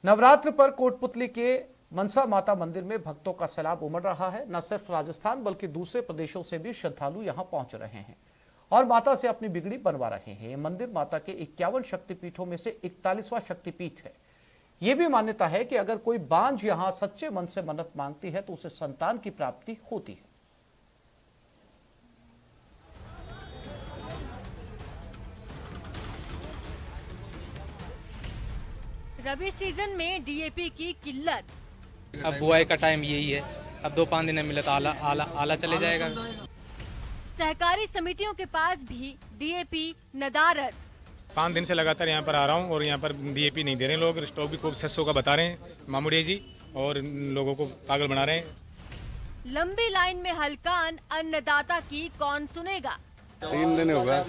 नवरात्र पर कोटपुतली के मनसा माता मंदिर में भक्तों का सैलाब उमड़ रहा है। न सिर्फ राजस्थान बल्कि दूसरे प्रदेशों से भी श्रद्धालु यहां पहुंच रहे हैं और माता से अपनी बिगड़ी बनवा रहे हैं। ये मंदिर माता के 51 शक्तिपीठों में से 41वां शक्तिपीठ है। ये भी मान्यता है कि अगर कोई बांझ यहां सच्चे मन से मन्नत मांगती है तो उसे संतान की प्राप्ति होती है। रबी सीजन में डीएपी की किल्लत। अब बुआई का टाइम यही है, अब 2-5 दिन मिले तो आला चले जाएगा। सहकारी समितियों के पास भी डीएपी नदारद। 5 दिन से लगातार यहाँ पर आ रहा हूँ और यहाँ पर डीएपी नहीं दे रहे लोग। स्टॉक भी खूब 600 का बता रहे हैं मामूड़ी जी, और लोगों को पागल बना रहे हैं। लंबी लाइन में हलकान अन्नदाता की कौन सुनेगा। 3 दिन हो गया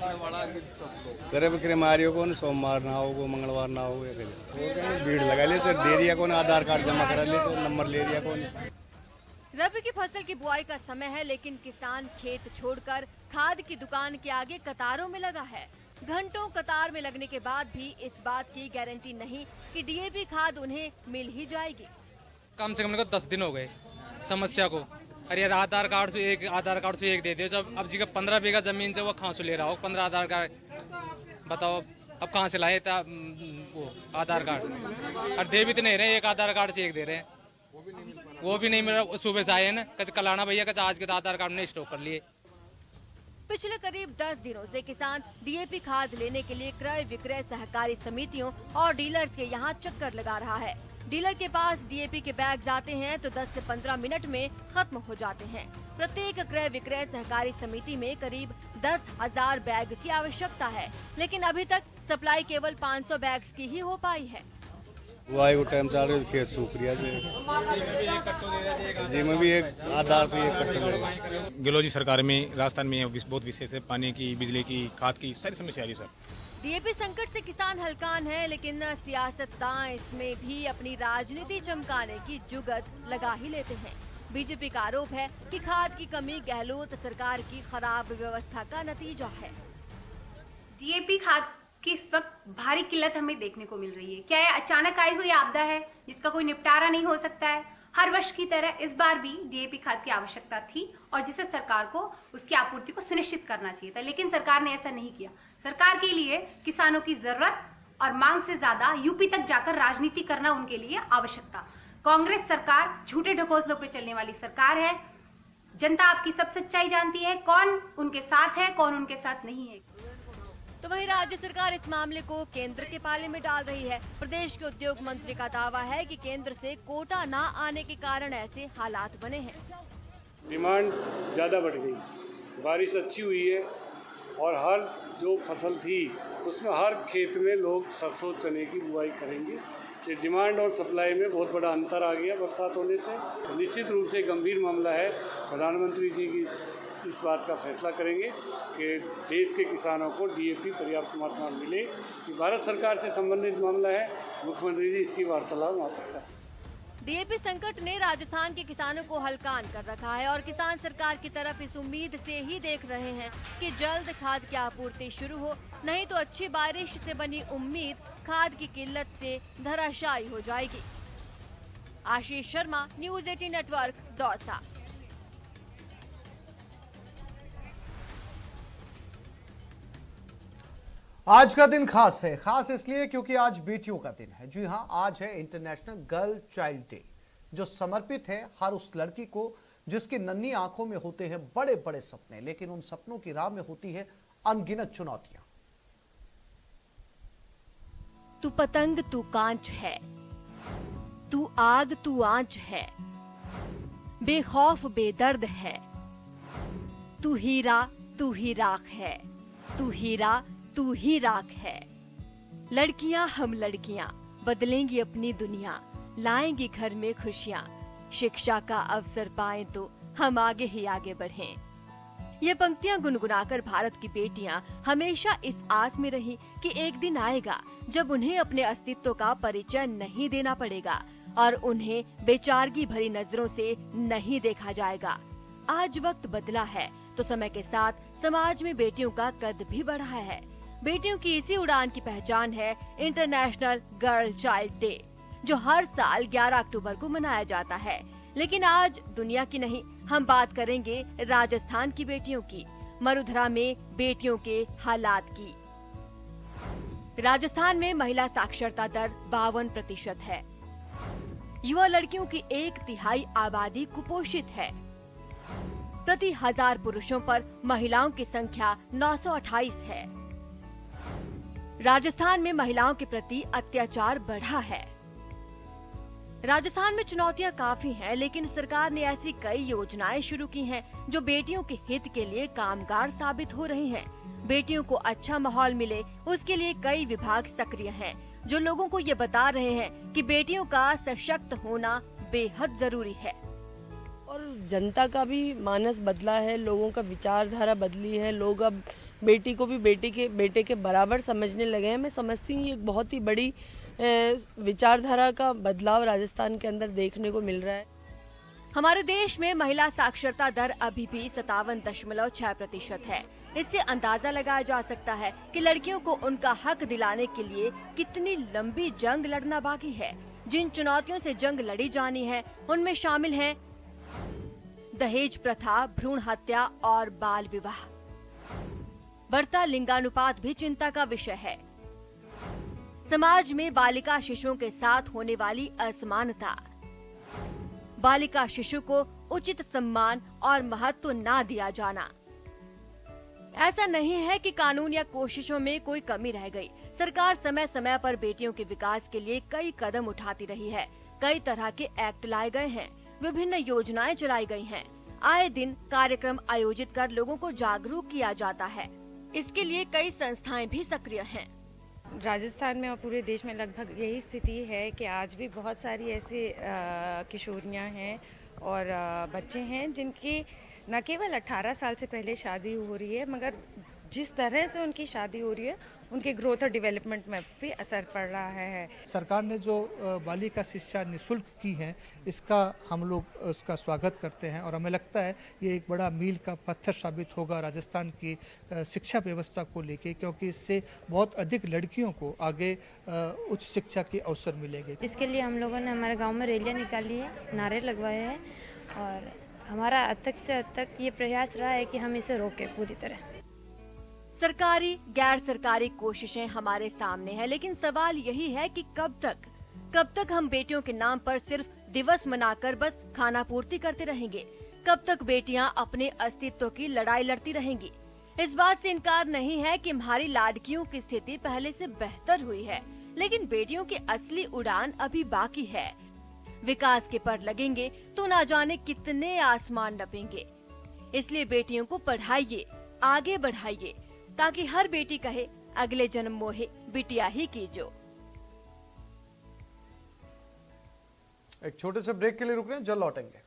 करे बिक्रे मारियो को सोमवार ना हो मंगलवार ना हो भीड़ लगा ले सर, दे दिया कौन आधार कार्ड जमा करा ले सर, नंबर ले लिया कौन। रबी की फसल की बुआई का समय है, लेकिन किसान खेत छोड़कर खाद की दुकान के आगे कतारों में लगा है। घंटों कतार में लगने के बाद भी इस बात की गारंटी नहीं कि डीएपी खाद उन्हें मिल ही जाएगी। कम से कम 10 दिन हो गए समस्या को। अरे यार आधार कार्ड से एक दे दे। जब अब जी का 15 बीघा जमीन से वो कहाँ से ले रहा हो 15 आधार कार्ड, बताओ अब कहाँ से लाए था वो आधार कार्ड। और दे भी तो नहीं रहे, एक आधार कार्ड से एक दे रहे हैं, वो भी नहीं मेरा। सुबह से आए ना कच कल आना भैया, कच आज के तो आधार कार्ड ने स्टॉक कर लिए। पिछले करीब 10 दिनों से किसान डीएपी खाद लेने के लिए क्रय विक्रय सहकारी समितियों और डीलर्स के यहाँ चक्कर लगा रहा है। डीलर के पास डीएपी के बैग्स आते हैं तो 10 से 15 मिनट में खत्म हो जाते हैं। प्रत्येक क्रय विक्रय सहकारी समिति में करीब 10,000 बैग की आवश्यकता है, लेकिन अभी तक सप्लाई केवल 500 बैग्स की ही हो पाई है। बुआई को टाइम चल रहा है, सूखरिया से जी में भी एक आधार पे एक कट्टो। गिलोजी सरकार में राजस्थान में बहुत विशेष है, पानी की, बिजली की, खाद की सारी समस्या है सर। डीएपी संकट से किसान हलकान है, लेकिन सियासतदान इसमें भी अपनी राजनीति चमकाने की जुगत लगा ही लेते हैं। बीजेपी का आरोप है कि खाद की कमी गहलोत सरकार की खराब व्यवस्था का नतीजा है। डीएपी खाद की इस वक्त भारी किल्लत हमें देखने को मिल रही है। क्या यह अचानक आई हुई आपदा है जिसका कोई निपटारा नहीं हो सकता है? हर वर्ष की तरह इस बार भी डीएपी खाद की आवश्यकता थी और जिसे सरकार को उसकी आपूर्ति को सुनिश्चित करना चाहिए था, लेकिन सरकार ने ऐसा नहीं किया। सरकार के लिए किसानों की जरूरत और मांग से ज्यादा यूपी तक जाकर राजनीति करना उनके लिए आवश्यकता। कांग्रेस सरकार झूठे ढकोसलों पे चलने वाली सरकार है। जनता आपकी सब सच्चाई जानती है, कौन उनके साथ है, कौन उनके साथ नहीं है। तो वहीं राज्य सरकार इस मामले को केंद्र के पाले में डाल रही है। प्रदेश के उद्योग मंत्री का दावा है कि केंद्र से कोटा न आने के कारण ऐसे हालात बने हैं। डिमांड ज़्यादा बढ़ गई, बारिश अच्छी हुई है और हर जो फसल थी उसमें हर खेत में लोग सरसों चने की बुआई करेंगे। ये डिमांड और सप्लाई में बहुत बड़ा अंतर आ गया बरसात होने से। तो निश्चित रूप से गंभीर मामला है। प्रधानमंत्री जी की इस बात का फैसला करेंगे कि देश के किसानों को डीएपी पर्याप्त मात्रा में मिले। कि भारत सरकार से संबंधित मामला है, मुख्यमंत्री जी इसकी वार्तालाप वहाँ पर करें। डीएपी संकट ने राजस्थान के किसानों को हलकान कर रखा है और किसान सरकार की तरफ इस उम्मीद से ही देख रहे हैं कि जल्द खाद की आपूर्ति शुरू हो, नहीं तो अच्छी बारिश से बनी उम्मीद खाद की किल्लत से धराशायी हो जाएगी। Ashish Sharma, news 18 network, Dausa. आज का दिन खास है, खास इसलिए क्योंकि आज बेटियों का दिन है। जी हाँ, आज है इंटरनेशनल गर्ल चाइल्ड डे, जो समर्पित है हर उस लड़की को जिसकी नन्ही आंखों में होते हैं बड़े बड़े सपने, लेकिन उन सपनों की राह में होती है अनगिनत चुनौतियां। तू पतंग तू कांच है, तू आग तू आंच है, बेखौफ बेदर्द है, तू हीरा तू ही राख है, तू हीरा तू ही राख है। लड़कियां हम लड़कियां बदलेंगी अपनी दुनिया, लाएंगी घर में खुशियां। शिक्षा का अवसर पाएं तो हम आगे ही आगे बढ़ें। ये पंक्तियां गुनगुनाकर भारत की बेटियां हमेशा इस आस में रही कि एक दिन आएगा जब उन्हें अपने अस्तित्व का परिचय नहीं देना पड़ेगा और उन्हें बेचारगी भरी नजरों से नहीं देखा जाएगा। आज वक्त बदला है तो समय के साथ समाज में बेटियों का कद भी बढ़ा है। बेटियों की इसी उड़ान की पहचान है इंटरनेशनल गर्ल चाइल्ड डे। जो हर साल 11 अक्टूबर को मनाया जाता है। लेकिन आज दुनिया की नहीं, हम बात करेंगे राजस्थान की बेटियों की, मरुधरा में बेटियों के हालात की। राजस्थान में महिला साक्षरता दर 52% है। युवा लड़कियों की 1/3 आबादी कुपोषित है। प्रति 1000 पुरुषों पर महिलाओं की संख्या 928 है। राजस्थान में महिलाओं के प्रति अत्याचार बढ़ा है। राजस्थान में चुनौतियां काफी हैं, लेकिन सरकार ने ऐसी कई योजनाएं शुरू की हैं जो बेटियों के हित के लिए कामगार साबित हो रही हैं। बेटियों को अच्छा माहौल मिले, उसके लिए कई विभाग सक्रिय हैं, जो लोगों को ये बता रहे हैं कि बेटियों का सशक्त होना बेहद जरूरी है। और जनता का भी मानस बदला है, लोगों का विचारधारा बदली है। लोग अब बेटी को भी बेटे के बराबर समझने लगे हैं। मैं समझती हूँ ये एक बहुत ही बड़ी विचारधारा का बदलाव राजस्थान के अंदर देखने को मिल रहा है। हमारे देश में महिला साक्षरता दर अभी भी 57.6% है। इससे अंदाजा लगाया जा सकता है कि लड़कियों को उनका हक दिलाने के लिए कितनी लंबी जंग लड़ना बाकी है। जिन चुनौतियों से जंग लड़ी जानी है, उनमें शामिल हैं दहेज प्रथा, भ्रूण हत्या और बाल विवाह। बढ़ता लिंगानुपात भी चिंता का विषय है। समाज में बालिका शिशुओं के साथ होने वाली असमानता, बालिका शिशु को उचित सम्मान और महत्व ना दिया जाना। ऐसा नहीं है कि कानून या कोशिशों में कोई कमी रह गई। सरकार समय समय पर बेटियों के विकास के लिए कई कदम उठाती रही है। कई तरह के एक्ट लाए गए हैं, विभिन्न योजनाएं चलाई गई हैं। आए दिन कार्यक्रम आयोजित कर लोगों को जागरूक किया जाता है। इसके लिए कई संस्थाएं भी सक्रिय हैं। राजस्थान में और पूरे देश में लगभग यही स्थिति है कि आज भी बहुत सारी ऐसी किशोरियां हैं और बच्चे हैं जिनकी न केवल 18 साल से पहले शादी हो रही है, मगर जिस तरह से उनकी शादी हो रही है उनके ग्रोथ और डेवलपमेंट में भी असर पड़ रहा है। सरकार ने जो बालिका शिक्षा निःशुल्क की है, इसका हम लोग उसका स्वागत करते हैं और हमें लगता है ये एक बड़ा मील का पत्थर साबित होगा राजस्थान की शिक्षा व्यवस्था को लेके, क्योंकि इससे बहुत अधिक लड़कियों को आगे उच्च शिक्षा के अवसर मिलेंगे। इसके लिए हम लोगों ने हमारे गाँव में रैलियाँ निकाली है, नारे लगवाए हैं और हमारा अब तक से अब तक ये प्रयास रहा है कि हम इसे रोकें पूरी तरह। सरकारी गैर सरकारी कोशिशें हमारे सामने है, लेकिन सवाल यही है कि कब तक हम बेटियों के नाम पर सिर्फ दिवस मनाकर बस खाना पूर्ति करते रहेंगे? कब तक बेटियां अपने अस्तित्व की लड़ाई लड़ती रहेंगी? इस बात से इनकार नहीं है कि हमारी लाडकियों की स्थिति पहले से बेहतर हुई है, लेकिन बेटियों की असली उड़ान अभी बाकी है। विकास के पर लगेंगे तो ना जाने कितने आसमान नपेंगे। इसलिए बेटियों को पढ़ाइए, आगे बढ़ाइए, ताकि हर बेटी कहे अगले जन्म मोहे बिटिया ही कीजो। एक छोटे से ब्रेक के लिए रुक रहे हैं, जल्द लौटेंगे।